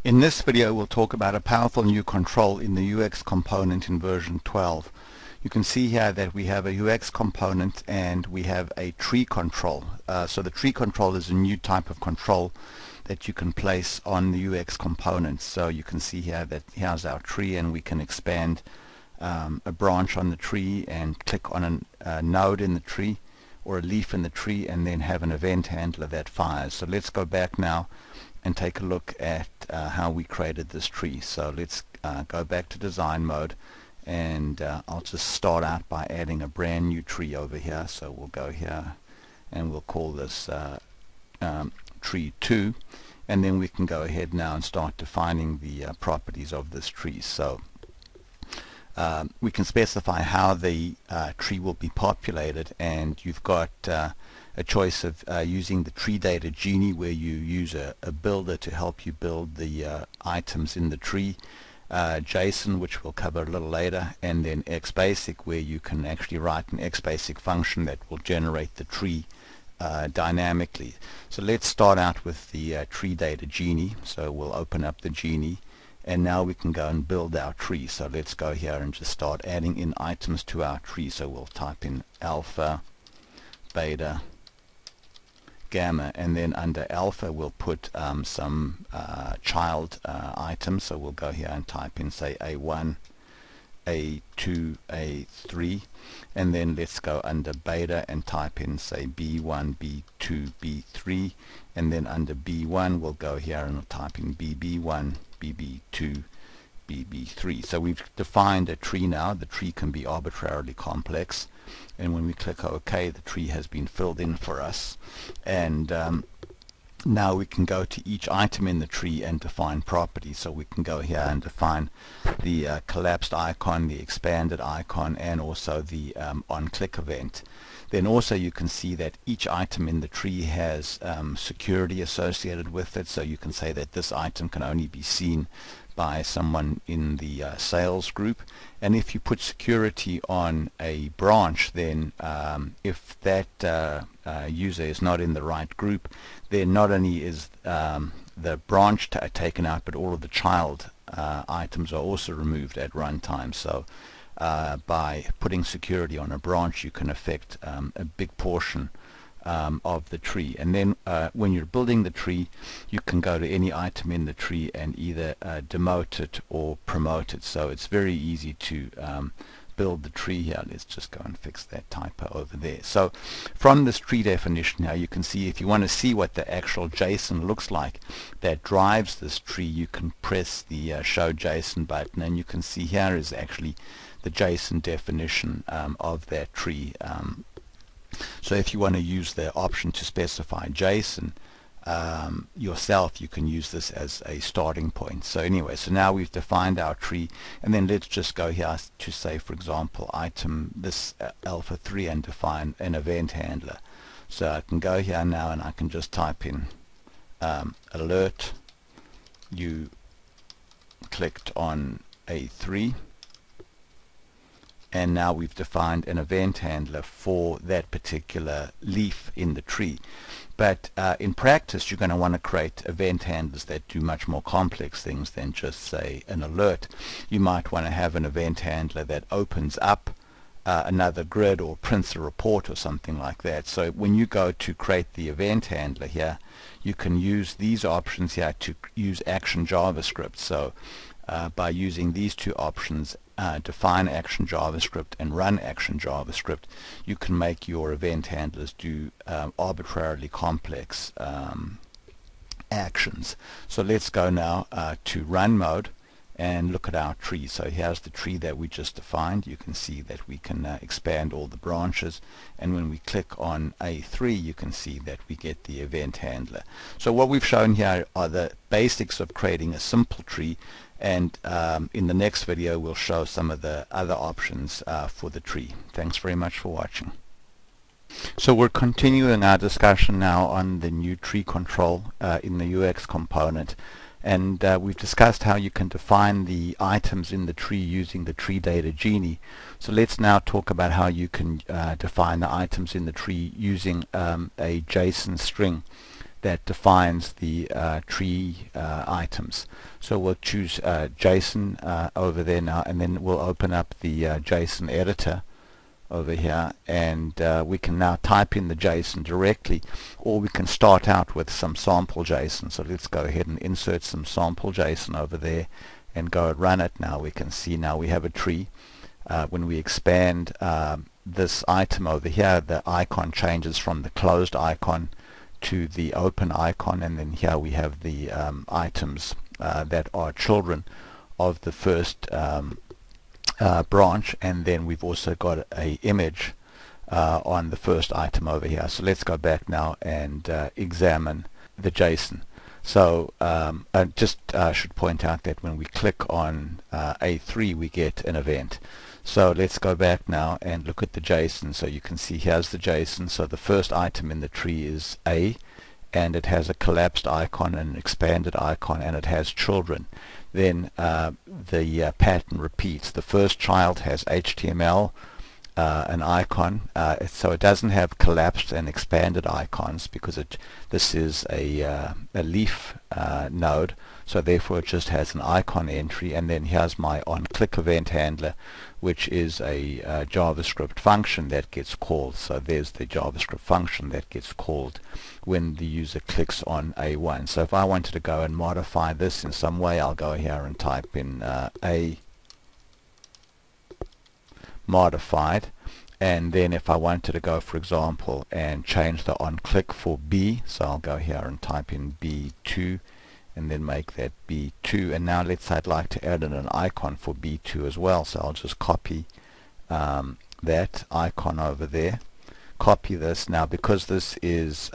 In this video we'll talk about a powerful new control in the UX component in version 12. You can see here that we have a UX component and we have a tree control. So the tree control is a new type of control that you can place on the UX component. So you can see here that here's our tree, and we can expand a branch on the tree and click on a node in the tree or a leaf in the tree, and then have an event handler that fires. So let's go back now and take a look at how we created this tree. So let's go back to design mode, and I'll just start out by adding a brand new tree over here. So we'll go here and we'll call this tree 2, and then we can go ahead now and start defining the properties of this tree. So we can specify how the tree will be populated, and you've got a choice of using the tree data Genie, where you use a builder to help you build the items in the tree, JSON, which we'll cover a little later, and then XBasic, where you can actually write an XBasic function that will generate the tree dynamically. So let's start out with the tree data Genie. So we'll open up the Genie, and now we can go and build our tree. So let's go here and just start adding in items to our tree. So we'll type in alpha, beta, gamma, and then under alpha we'll put some child items. So we'll go here and type in, say, A1, A2, A3, and then let's go under beta and type in, say, B1, B2, B3, and then under B1 we'll go here and we'll type in BB1, BB2, BB3. So we've defined a tree now. The tree can be arbitrarily complex, and when we click OK, the tree has been filled in for us. And now we can go to each item in the tree and define properties. So we can go here and define the collapsed icon, the expanded icon, and also the on-click event. Then also you can see that each item in the tree has security associated with it. So you can say that this item can only be seen by someone in the sales group, and if you put security on a branch, then if that user is not in the right group, then not only is the branch taken out, but all of the child items are also removed at runtime. So by putting security on a branch, you can affect a big portion of the tree. And then when you're building the tree, you can go to any item in the tree and either demote it or promote it. So it's very easy to build the tree here. Let's just go and fix that typo over there. So from this tree definition now, you can see, if you want to see what the actual JSON looks like that drives this tree, you can press the show JSON button, and you can see here is actually the JSON definition of that tree. So if you want to use the option to specify JSON yourself, you can use this as a starting point. So anyway, so now we've defined our tree, and then let's just go here to, say, for example, item this alpha 3, and define an event handler. So I can go here now and I can just type in alert, you clicked on A3, and now we've defined an event handler for that particular leaf in the tree. But in practice, you're going to want to create event handlers that do much more complex things than just, say, an alert. You might want to have an event handler that opens up another grid or prints a report or something like that. So when you go to create the event handler here, you can use these options here to use action JavaScript. So by using these two options, define action JavaScript and run action JavaScript, you can make your event handlers do arbitrarily complex actions. So let's go now to run mode and look at our tree. So here's the tree that we just defined. You can see that we can expand all the branches, and when we click on A3, you can see that we get the event handler. So what we've shown here are the basics of creating a simple tree, and in the next video we'll show some of the other options for the tree. Thanks very much for watching. So we're continuing our discussion now on the new tree control in the UX component, and we've discussed how you can define the items in the tree using the tree data Genie. So let's now talk about how you can define the items in the tree using a JSON string that defines the tree items. So we'll choose JSON over there now, and then we'll open up the JSON editor over here, and we can now type in the JSON directly, or we can start out with some sample JSON. So let's go ahead and insert some sample JSON over there and go and run it. Now we can see now we have a tree. When we expand this item over here, the icon changes from the closed icon to the open icon, and then here we have the items that are children of the first branch, and then we've also got a image on the first item over here. So let's go back now and examine the JSON. So I just should point out that when we click on A3 we get an event. So let's go back now and look at the JSON. So you can see here's the JSON. So the first item in the tree is A, and it has a collapsed icon and an expanded icon, and it has children. Then the pattern repeats. The first child has HTML, an icon, so it doesn't have collapsed and expanded icons because this is a leaf node, so therefore it just has an icon entry. And then here's my onClick event handler, which is a JavaScript function that gets called. So there's the JavaScript function that gets called when the user clicks on A1. So if I wanted to go and modify this in some way, I'll go here and type in A modified, and then if I wanted to go, for example, and change the onClick for B, so I'll go here and type in B2 and then make that B2. And now let's say I'd like to add in an icon for B2 as well, so I'll just copy that icon over there, copy this. Now because this is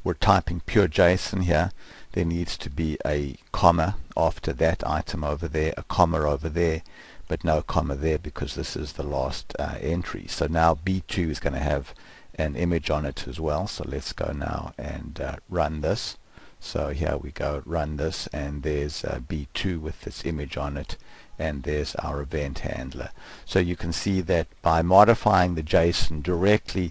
we're typing pure JSON here, there needs to be a comma after that item over there, a comma over there, but no comma there because this is the last entry. So now B2 is going to have an image on it as well. So let's go now and run this. So here we go, run this, and there's B2 with this image on it, and there's our event handler. So you can see that by modifying the JSON directly,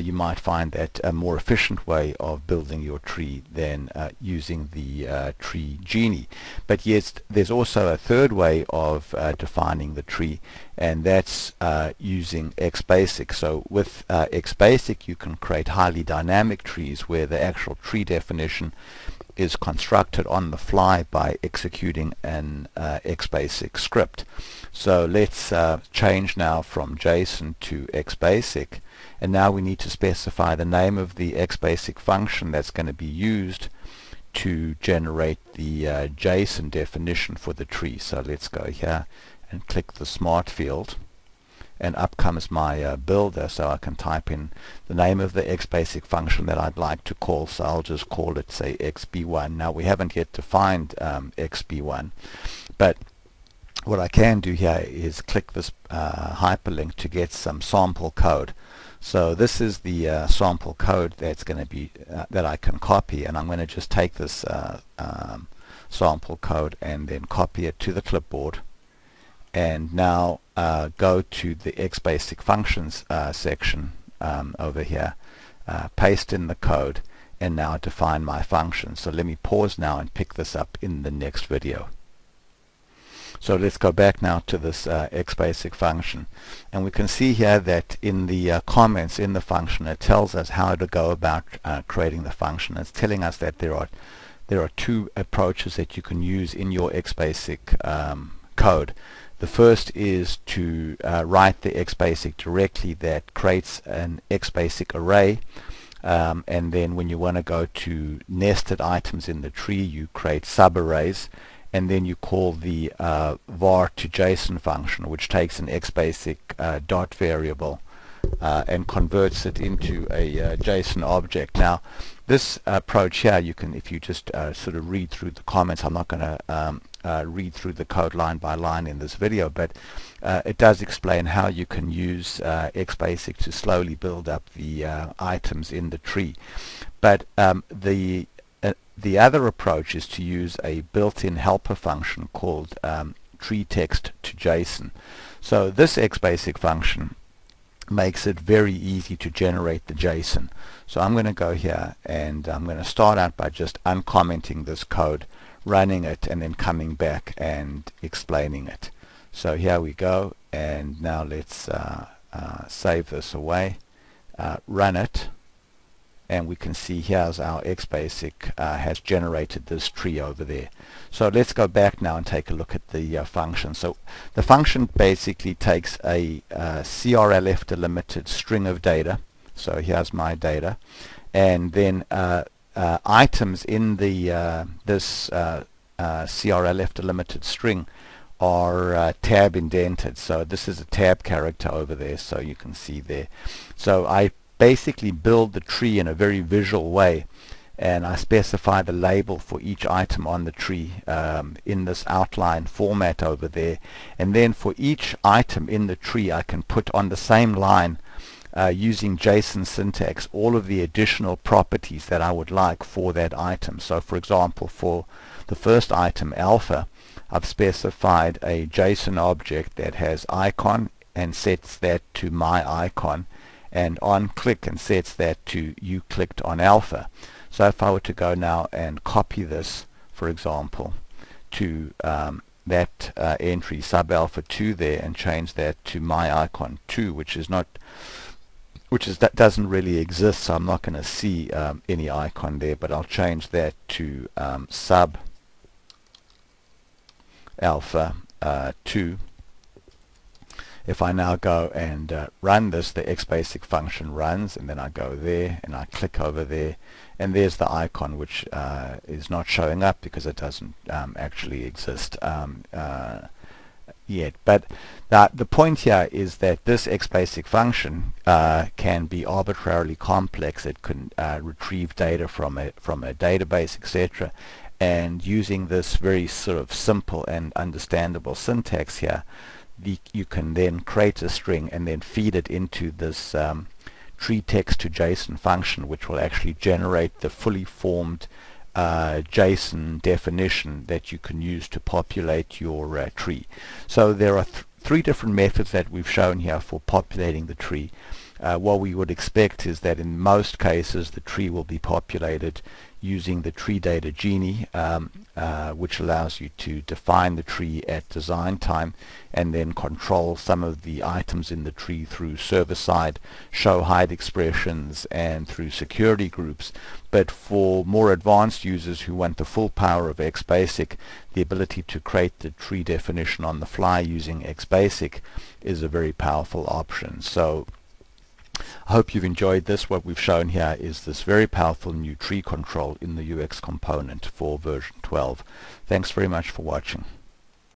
you might find that a more efficient way of building your tree than using the tree Genie. But yes, there's also a third way of defining the tree, and that's using XBasic. So with XBasic you can create highly dynamic trees where the actual tree definition is constructed on the fly by executing an XBasic script. So let's change now from JSON to XBasic, and now we need to specify the name of the XBasic function that's going to be used to generate the JSON definition for the tree. So let's go here and click the Smart field, and up comes my builder, so I can type in the name of the XBasic function that I'd like to call. So I'll just call it, say, XB1. Now we haven't yet defined XB1, but what I can do here is click this hyperlink to get some sample code. So this is the sample code that's going to be that I can copy, and I'm going to just take this sample code and then copy it to the clipboard, and now go to the XBasic functions section over here, paste in the code, and now define my function. So let me pause now and pick this up in the next video. So let's go back now to this XBasic function, and we can see here that in the comments in the function it tells us how to go about creating the function. It's telling us that there are two approaches that you can use in your XBasic code. The first is to write the XBasic directly that creates an XBasic array, and then when you want to go to nested items in the tree, you create subarrays, and then you call the var to JSON function, which takes an XBasic dot variable and converts it into a JSON object. Now this approach here, you can, if you just sort of read through the comments, I'm not going to read through the code line by line in this video, but it does explain how you can use XBasic to slowly build up the items in the tree. But the other approach is to use a built-in helper function called tree text to JSON. So this XBasic function makes it very easy to generate the JSON. So I'm going to go here and I'm going to start out by just uncommenting this code, running it, and then coming back and explaining it. So here we go, and now let's save this away, run it, and we can see here's our XBasic has generated this tree over there. So let's go back now and take a look at the function. So the function basically takes a CRLF delimited string of data. So here's my data, and then items in the this CRLF delimited string are tab indented. So this is a tab character over there, so you can see there. So I basically build the tree in a very visual way, and I specify the label for each item on the tree in this outline format over there, and then for each item in the tree I can put on the same line using JSON syntax all of the additional properties that I would like for that item. So for example, for the first item, alpha, I've specified a JSON object that has icon and sets that to my icon, and on click and sets that to you clicked on alpha. So if I were to go now and copy this, for example, to that entry sub alpha 2 there, and change that to my icon 2, that doesn't really exist, so I'm not going to see any icon there, but I'll change that to sub alpha 2. If I now go and run this, the XBasic function runs, and then I go there and I click over there, and there's the icon, which is not showing up because it doesn't actually exist yet. But the point here is that this XBasic function can be arbitrarily complex. It can retrieve data from a database, etc. And using this very sort of simple and understandable syntax here, you can then create a string and then feed it into this tree text to JSON function, which will actually generate the fully formed JSON definition that you can use to populate your tree. So there are three different methods that we've shown here for populating the tree. What we would expect is that in most cases the tree will be populated using the tree data Genie, which allows you to define the tree at design time and then control some of the items in the tree through server-side show hide expressions and through security groups. But for more advanced users who want the full power of XBasic, the ability to create the tree definition on the fly using XBasic is a very powerful option. So I hope you've enjoyed this. What we've shown here is this very powerful new tree control in the UX component for version 12. Thanks very much for watching.